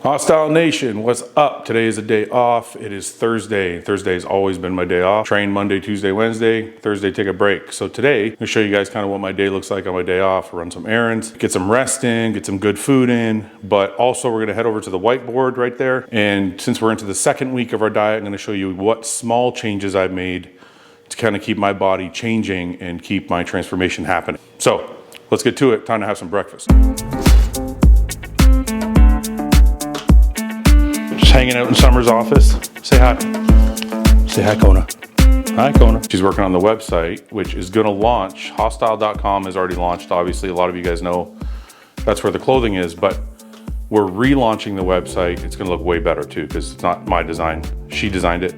Hostile Nation, what's up? Today is a day off. It is Thursday. Thursday has always been my day off. Train Monday, Tuesday, Wednesday. Thursday, take a break. So today, I'm gonna show you guys kind of what my day looks like on my day off. Run some errands, get some rest in, get some good food in, but also we're gonna head over to the whiteboard right there. And since we're into the second week of our diet, I'm gonna show you what small changes I've made to kind of keep my body changing and keep my transformation happening. So let's get to it. Time to have some breakfast. Hanging out in Summer's office. Say hi. Say hi, Kona. Hi, Kona. She's working on the website, which is gonna launch. Hostile.com has already launched. Obviously, a lot of you guys know that's where the clothing is, but we're relaunching the website. It's gonna look way better too, because it's not my design. She designed it,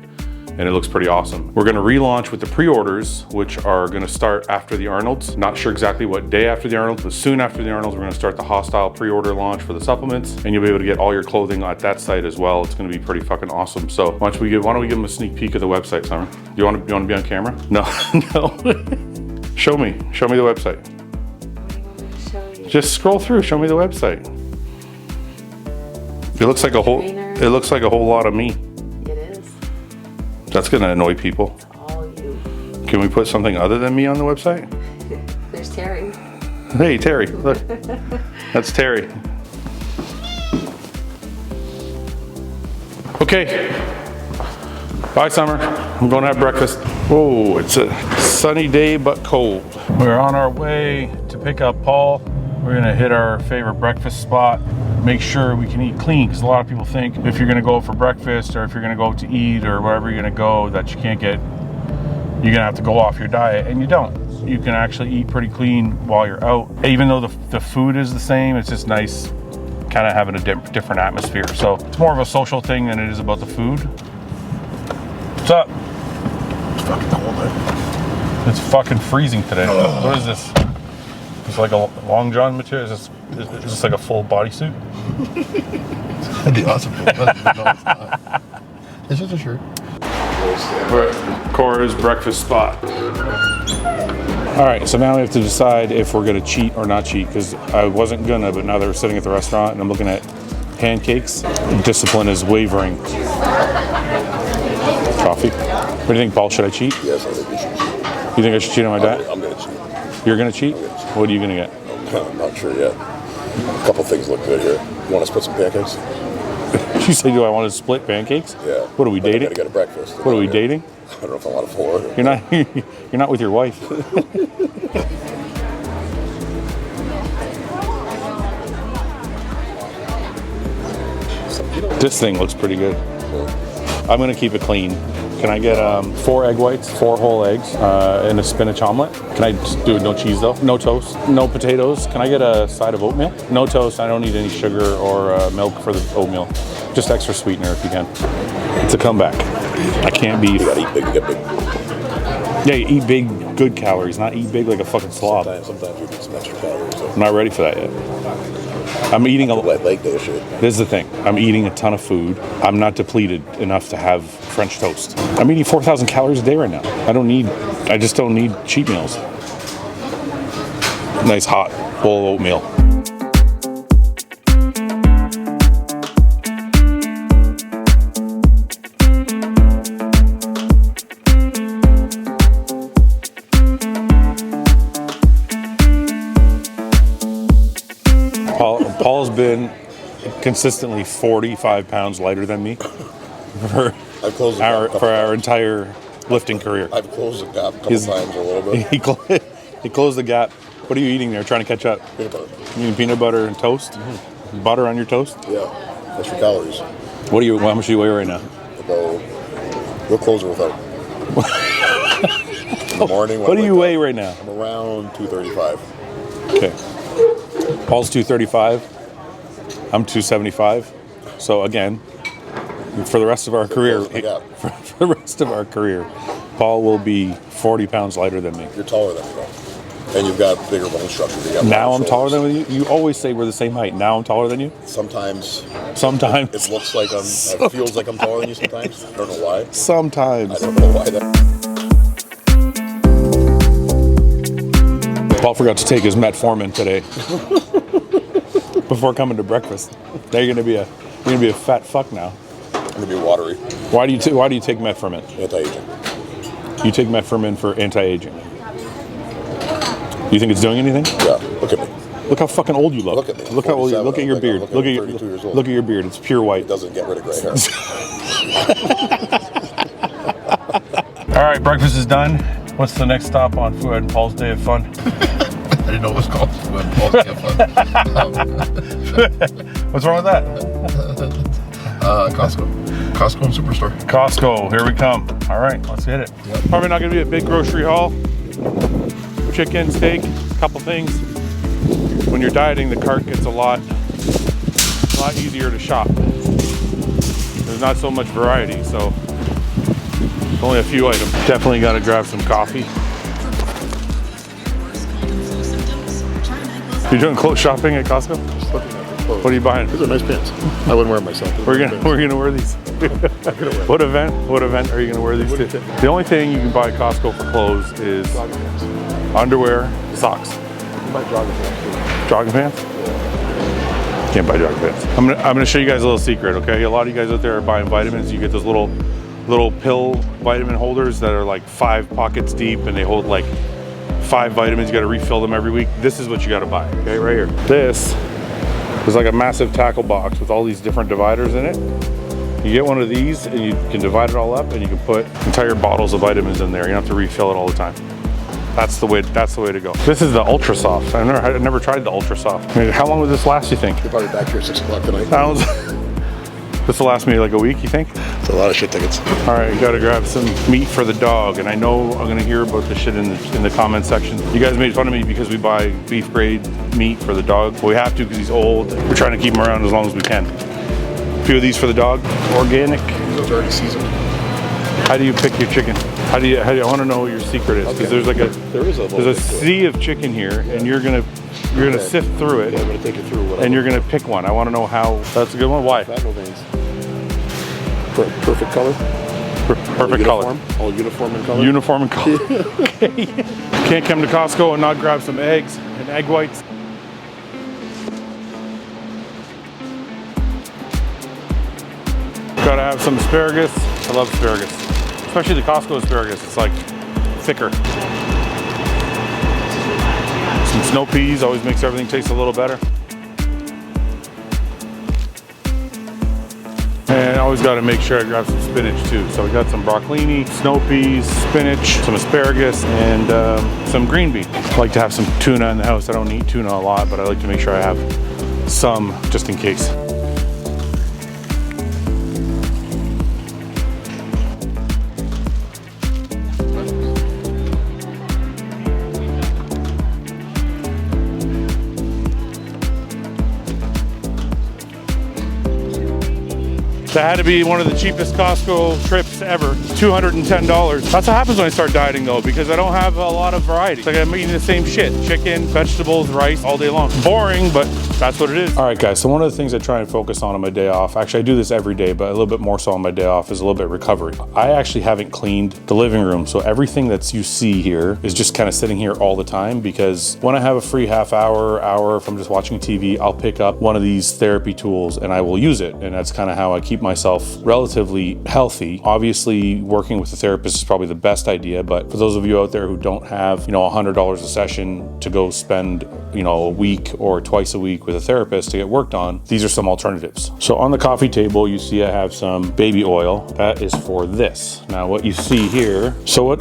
and it looks pretty awesome. We're gonna relaunch with the pre-orders, which are gonna start after the Arnold's. Not sure exactly what day after the Arnold's, but soon after the Arnold's, we're gonna start the Hostile pre-order launch for the supplements, and you'll be able to get all your clothing at that site as well. It's gonna be pretty fucking awesome. So why don't we give them a sneak peek of the website, Summer? You wanna be on camera? No, no. Show me the website. Show you. Just scroll through, show me the website. It looks like a whole lot of me. That's gonna annoy people. It's all you. Can we put something other than me on the website? There's Terry. Hey, Terry, look. That's Terry. Okay. Bye, Summer. I'm going to have breakfast. Oh, it's a sunny day, but cold. We're on our way to pick up Paul. We're gonna hit our favorite breakfast spot. Make sure we can eat clean, because a lot of people think if you're gonna go for breakfast or if you're gonna go to eat or wherever you're gonna go that you're gonna have to go off your diet, and you don't. You can actually eat pretty clean while you're out. Even though the food is the same, it's just nice kind of having a different atmosphere. So it's more of a social thing than it is about the food. What's up? It's fucking cold, man. It's fucking freezing today. What is this? It's like a long john material. Is this like a full bodysuit? That'd be awesome. No, it's not. It's just a shirt. We're at Cora's breakfast spot. All right, so now we have to decide if we're gonna cheat or not cheat, because I wasn't gonna, but now they're sitting at the restaurant and I'm looking at pancakes. Discipline is wavering. Coffee. What do you think, Paul? Should I cheat? Yes, I think you should cheat. You think I should cheat on my diet? I'm gonna cheat. You're gonna cheat? What are you gonna get? I'm not sure yet. A couple things look good here. You want to split some pancakes? You say, do I want to split pancakes? Yeah. What are we dating? I gotta get a breakfast. What are we dating? I don't know if I want to four. You're not with your wife. This thing looks pretty good. I'm gonna keep it clean. Can I get 4 egg whites, 4 whole eggs, and a spinach omelet? Can I just do it no cheese though? No toast, no potatoes. Can I get a side of oatmeal? No toast, I don't need any sugar or milk for the oatmeal. Just extra sweetener if you can. It's a comeback. I can't be. You gotta eat big to get big. Yeah, you eat big, good calories, not eat big like a fucking slob. Sometimes you need some extra calories. So. I'm not ready for that yet. I'm eating a Leg day shit. This is the thing. I'm eating a ton of food. I'm not depleted enough to have French toast. I'm eating 4,000 calories a day right now. I just don't need cheat meals. Nice hot bowl of oatmeal. Paul's been consistently 45 pounds lighter than me for our entire lifting career. I've closed the gap a couple times a little bit. He closed the gap. What are you eating there? Trying to catch up? Peanut butter. You eating peanut butter and toast? Mm-hmm. Butter on your toast? Yeah. Extra calories. How much do you weigh right now? We'll close it without. In the morning. What do you weigh right now? I'm around 235. Okay. Paul's 235. I'm 275. So again, for the rest of our career, Paul will be 40 pounds lighter than me. You're taller than me though. And you've got bigger bone structure. Now I'm taller than you? You always say we're the same height. Now I'm taller than you? Sometimes. Sometimes. It looks like it feels like I'm taller than you sometimes. I don't know why. Sometimes. I don't know why that. Paul forgot to take his metformin today. Before coming to breakfast. There's gonna be a gonna be a fat fuck now. I'm gonna be watery. Why do you take metformin? Anti-aging. You take metformin for anti-aging. You think it's doing anything? Yeah, look at me. Look how fucking old you look. Look at me. Look how old you look. At your Like, beard. I'm Look at looking your 32 years old. look at your beard. It's pure white. It doesn't get rid of gray hair. All right, breakfast is done. What's the next stop on Fouad and Paul's day of fun? I didn't know it was called Fouad and Paul's Day of Fun. What's wrong with that? Costco. Costco and Superstore. Costco, here we come. All right, let's hit it. Yep. Probably not gonna be a big grocery haul. Chicken, steak, couple things. When you're dieting, the cart gets a lot easier to shop. There's not so much variety, so only a few items. Definitely gotta grab some coffee. You're doing clothes shopping at Costco? Just looking at the clothes. What are you buying? These are nice pants. I wouldn't wear them myself. We're gonna wear these. What event are you gonna wear these to? The only thing you can buy at Costco for clothes is Jogging pants. underwear, socks. You buy jogging pants too. Jogging pants? Can't buy jogging pants. I'm gonna show you guys a little secret, okay? A lot of you guys out there are buying vitamins. You get those little pill vitamin holders that are like 5 pockets deep, and they hold like 5 vitamins. You got to refill them every week. This is what you got to buy, okay? Right here. This is like a massive tackle box with all these different dividers in it. You get one of these, and you can divide it all up, and you can put entire bottles of vitamins in there. You don't have to refill it all the time. That's the way to go. This is the Ultra Soft. I've never tried the Ultra Soft. I mean, how long would this last, you think? You're probably back here at 6 o'clock tonight. This will last me like a week, you think? It's a lot of shit tickets. All right, you gotta grab some meat for the dog. And I know I'm gonna hear about the shit in the comment section. You guys made fun of me because we buy beef grade meat for the dog. Well, we have to because he's old. We're trying to keep him around as long as we can. A few of these for the dog, organic. Those are already seasoned. How do you pick your chicken? I want to know what your secret is, because there's like there's a sea of chicken here, and you're gonna sift through it. Yeah, I'm gonna take you through what. And you're gonna pick one. I want to know how. That's a good one. Why? Fat, no veins. Perfect color. Perfect color. All uniform in color. Uniform in color. Okay. Can't come to Costco and not grab some eggs and egg whites. Gotta have some asparagus. I love asparagus, especially the Costco asparagus. It's like thicker. Some snow peas always makes everything taste a little better. And I always got to make sure I grab some spinach too. So we got some broccolini, snow peas, spinach, some asparagus, and some green beans. I like to have some tuna in the house. I don't eat tuna a lot, but I like to make sure I have some just in case. That had to be one of the cheapest Costco trips ever, $210. That's what happens when I start dieting though, because I don't have a lot of variety. It's like I'm eating the same shit, chicken, vegetables, rice all day long. Boring, but that's what it is. All right guys, so one of the things I try and focus on my day off, actually I do this every day, but a little bit more so on my day off, is a little bit of recovery. I actually haven't cleaned the living room, so everything that you see here is just kind of sitting here all the time, because when I have a free half hour, if I'm just watching TV, I'll pick up one of these therapy tools and I will use it. And that's kind of how I keep myself relatively healthy. Obviously, working with a therapist is probably the best idea, but for those of you out there who don't have, $100 a session to go spend, a week or twice a week with a therapist to get worked on, these are some alternatives. So on the coffee table, you see I have some baby oil. That is for this. Now what you see here,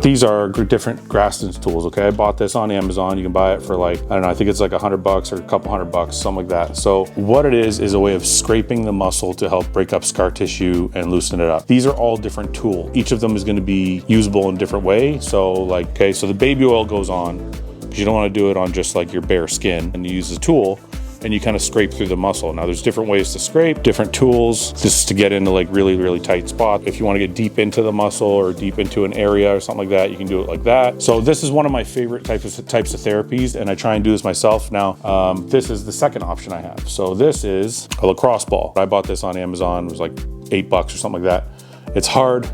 these are different Graston's tools, okay? I bought this on Amazon. You can buy it for like, I don't know, I think it's like $100 or a couple $100, something like that. So what it is a way of scraping the muscle to help break up scar tissue and loosen it up. These are all different tools. Each of them is gonna be usable in a different way. So so the baby oil goes on, because you don't wanna do it on just like your bare skin, and you use the tool and you kind of scrape through the muscle. Now there's different ways to scrape, different tools. This is to get into like really, really tight spot. If you want to get deep into the muscle or deep into an area or something like that, you can do it like that. So this is one of my favorite types of therapies, and I try and do this myself. Now, this is the second option I have. So this is a lacrosse ball. I bought this on Amazon. It was like $8 or something like that. It's hard.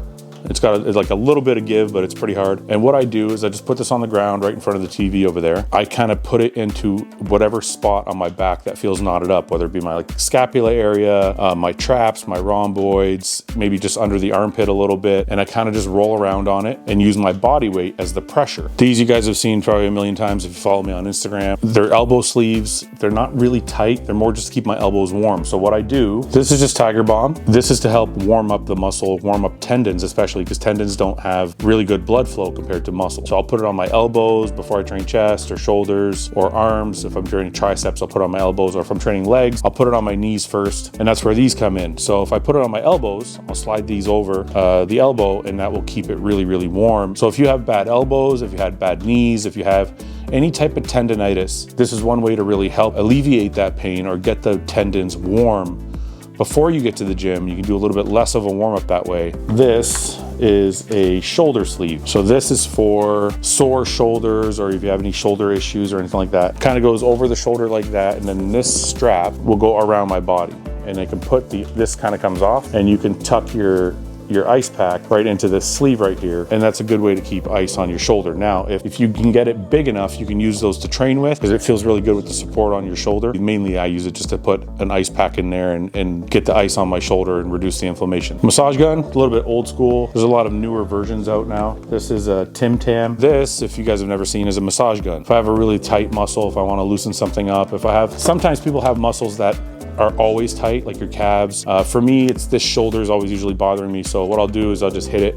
It's got like a little bit of give, but it's pretty hard. And what I do is I just put this on the ground right in front of the TV over there. I kind of put it into whatever spot on my back that feels knotted up, whether it be my like scapula area, my traps, my rhomboids, maybe just under the armpit a little bit. And I kind of just roll around on it and use my body weight as the pressure. These you guys have seen probably a million times if you follow me on Instagram. They're elbow sleeves. They're not really tight. They're more just to keep my elbows warm. So what I do, this is just Tiger Balm. This is to help warm up the muscle, warm up tendons, especially because tendons don't have really good blood flow compared to muscle. So I'll put it on my elbows before I train chest or shoulders or arms. If I'm training triceps, I'll put it on my elbows, or if I'm training legs, I'll put it on my knees first. And that's where these come in. So if I put it on my elbows, I'll slide these over the elbow, and that will keep it really, really warm. So if you have bad elbows, if you had bad knees, if you have any type of tendonitis, this is one way to really help alleviate that pain or get the tendons warm before you get to the gym. You can do a little bit less of a warm up that way. This is a shoulder sleeve. So this is for sore shoulders, or if you have any shoulder issues or anything like that. Kind of goes over the shoulder like that, and then this strap will go around my body. And I can put this kind of comes off, and you can tuck your ice pack right into this sleeve right here, and that's a good way to keep ice on your shoulder. Now, if you can get it big enough, you can use those to train with, because it feels really good with the support on your shoulder. Mainly I use it just to put an ice pack in there and get the ice on my shoulder and reduce the inflammation. Massage gun, a little bit old school. There's a lot of newer versions out now. This is a Tim Tam. This, if you guys have never seen, is a massage gun. If I have a really tight muscle, if I want to loosen something up, sometimes people have muscles that are always tight, like your calves. For me, it's this shoulder is always usually bothering me. So what I'll do is I'll just hit it.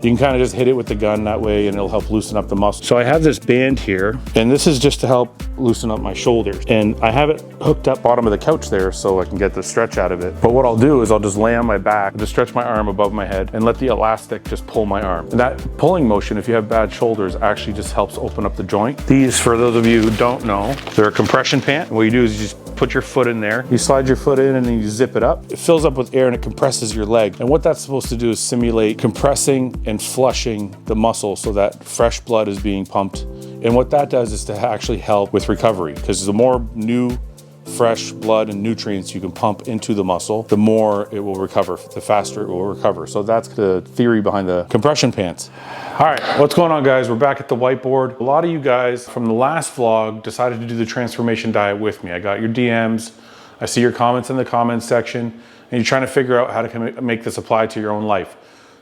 You can kind of just hit it with the gun that way, and it'll help loosen up the muscle. So I have this band here, and this is just to help loosen up my shoulders. And I have it hooked up bottom of the couch there so I can get the stretch out of it. But what I'll do is I'll just lay on my back, just stretch my arm above my head, and let the elastic just pull my arm. And that pulling motion, if you have bad shoulders, actually just helps open up the joint. These, for those of you who don't know, they're a compression pant. What you do is you just put your foot in there, you slide your foot in, and then you zip it up. It fills up with air and it compresses your leg. And what that's supposed to do is simulate compressing and flushing the muscle so that fresh blood is being pumped. And what that does is to actually help with recovery, because the more new, fresh blood and nutrients you can pump into the muscle, the more it will recover, the faster it will recover. So that's the theory behind the compression pants. All right, what's going on, guys? We're back at the whiteboard. A lot of you guys from the last vlog decided to do the transformation diet with me. I got your DMs. I see your comments in the comments section, and you're trying to figure out how to make this apply to your own life.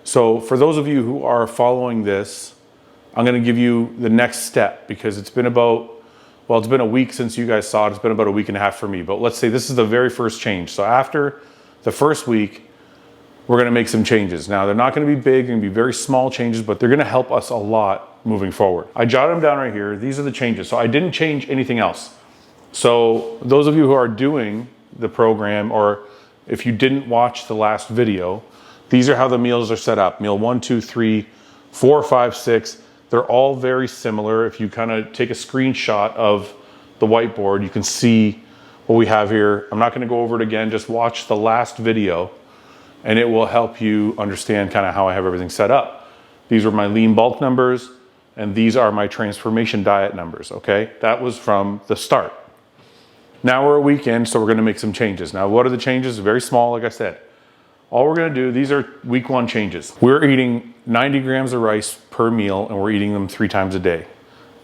So for those of you who are following this, I'm gonna give you the next step, because it's been about, well, it's been a week since you guys saw it. It's been about a week and a half for me, but let's say this is the very first change. So after the first week, we're gonna make some changes. Now, they're not gonna be big, they're gonna be very small changes, but they're gonna help us a lot moving forward. I jotted them down right here. These are the changes. So I didn't change anything else. So those of you who are doing the program, or if you didn't watch the last video, these are how the meals are set up. Meal 1, 2, 3, 4, 5, 6. They're all very similar. If you kind of take a screenshot of the whiteboard, you can see what we have here. I'm not gonna go over it again, just watch the last video and it will help you understand kind of how I have everything set up. These are my lean bulk numbers, and these are my transformation diet numbers, okay? That was from the start. Now we're a week in, so we're gonna make some changes. Now, what are the changes? Very small, like I said. All we're gonna do, these are week 1 changes. We're eating 90 grams of rice per meal, and we're eating them 3 times a day.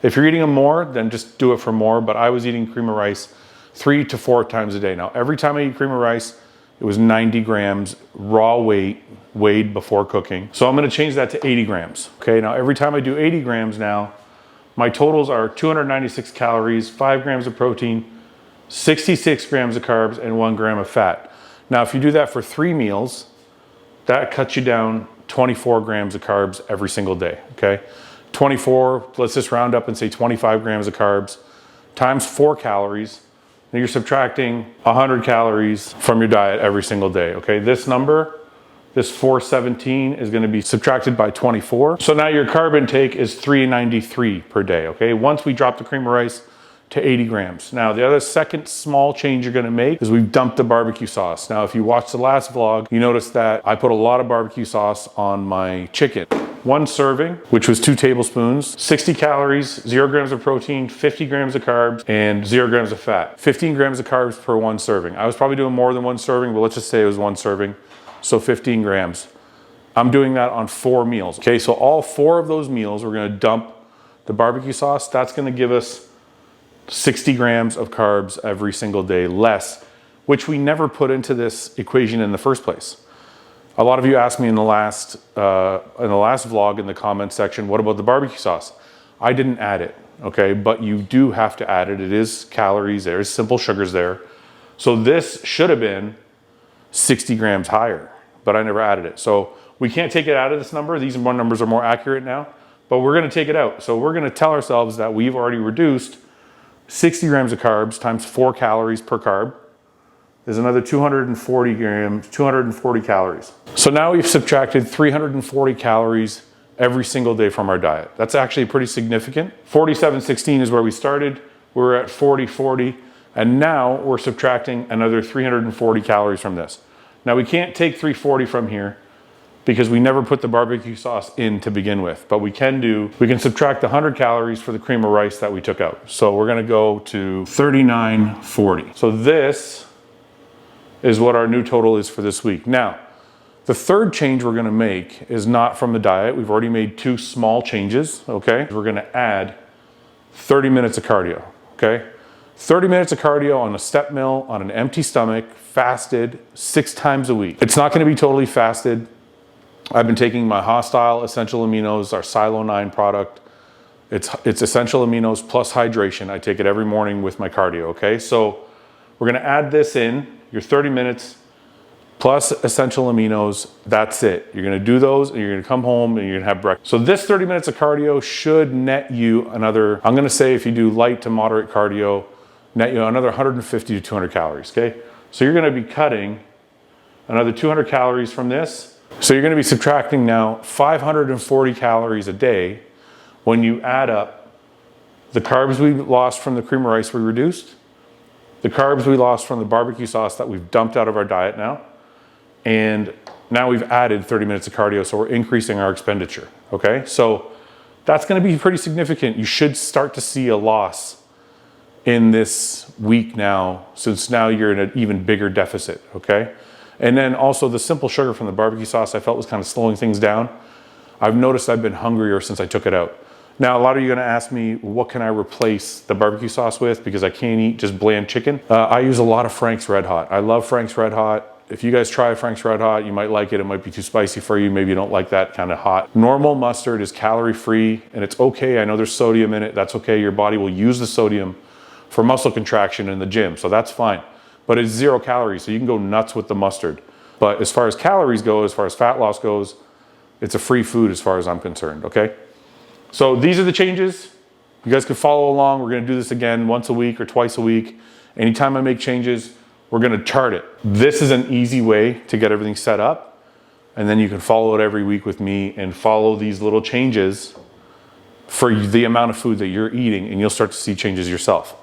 If you're eating them more, then just do it for more, but I was eating cream of rice 3 to 4 times a day. Now, every time I eat cream of rice, it was 90 grams raw weight, weighed before cooking. So I'm gonna change that to 80 grams. Okay, now every time I do 80 grams now, my totals are 296 calories, 5 grams of protein, 66 grams of carbs, and 1 gram of fat. Now, if you do that for 3 meals, that cuts you down 24 grams of carbs every single day, okay? 24, let's just round up and say 25 grams of carbs, times 4 calories, and you're subtracting 100 calories from your diet every single day, okay? This number, this 417, is gonna be subtracted by 24. So now your carb intake is 393 per day, okay? Once we drop the cream of rice to 80 grams. Now, the other second small change you're gonna make is we've dumped the barbecue sauce. Now, if you watched the last vlog, you noticed that I put a lot of barbecue sauce on my chicken. 1 serving, which was 2 tablespoons, 60 calories, 0 grams of protein, 50 grams of carbs, and 0 grams of fat. 15 grams of carbs per 1 serving. I was probably doing more than 1 serving, but let's just say it was 1 serving. so 15 grams. I'm doing that on 4 meals. Okay, so all 4 of those meals, we're gonna dump the barbecue sauce. That's gonna give us 60 grams of carbs every single day less, which we never put into this equation in the first place. A lot of you asked me in the last vlog in the comment section, what about the barbecue sauce? I didn't add it, okay? But you do have to add it. It is calories, there's simple sugars there. So this should have been 60 grams higher, but I never added it. So we can't take it out of this number. These numbers are more accurate now, but we're gonna take it out. So we're gonna tell ourselves that we've already reduced 60 grams of carbs times 4 calories per carb is another 240 grams, 240 calories. So now we've subtracted 340 calories every single day from our diet. That's actually pretty significant. 47.16 is where we started. We're at 40.40, and now we're subtracting another 340 calories from this. Now we can't take 340 from here because we never put the barbecue sauce in to begin with, but we can subtract the 100 calories for the cream of rice that we took out. So we're gonna go to 39.40. So this is what our new total is for this week. Now, the third change we're gonna make is not from the diet. We've already made 2 small changes, okay? We're gonna add 30 minutes of cardio, okay? 30 minutes of cardio on a step mill, on an empty stomach, fasted 6 times a week. It's not gonna be totally fasted. I've been taking my Hostile Essential Aminos, our Silo 9 product. It's essential aminos plus hydration. I take it every morning with my cardio, okay? So we're gonna add this in, your 30 minutes plus essential aminos, that's it. You're gonna do those and you're gonna come home and you're gonna have breakfast. So this 30 minutes of cardio should net you another, I'm gonna say if you do light to moderate cardio, net you another 150 to 200 calories, okay? So you're gonna be cutting another 200 calories from this. So you're gonna be subtracting now 540 calories a day when you add up the carbs we lost from the cream of rice we reduced, the carbs we lost from the barbecue sauce that we've dumped out of our diet now, and now we've added 30 minutes of cardio, so we're increasing our expenditure, okay? So that's gonna be pretty significant. You should start to see a loss in this week now, since now you're in an even bigger deficit, okay? And then also the simple sugar from the barbecue sauce I felt was kind of slowing things down. I've noticed I've been hungrier since I took it out. Now, a lot of you are gonna ask me, what can I replace the barbecue sauce with? Because I can't eat just bland chicken. I use a lot of Frank's Red Hot. I love Frank's Red Hot. If you guys try Frank's Red Hot, you might like it. It might be too spicy for you. Maybe you don't like that kind of hot. Normal mustard is calorie free and it's okay. I know there's sodium in it. That's okay. Your body will use the sodium for muscle contraction in the gym. So that's fine. But it's 0 calories. So you can go nuts with the mustard. But as far as calories go, as far as fat loss goes, it's a free food as far as I'm concerned, okay? So these are the changes. You guys can follow along. We're gonna do this again once a week or twice a week. Anytime I make changes, we're gonna chart it. This is an easy way to get everything set up. And then you can follow it every week with me and follow these little changes for the amount of food that you're eating, and you'll start to see changes yourself.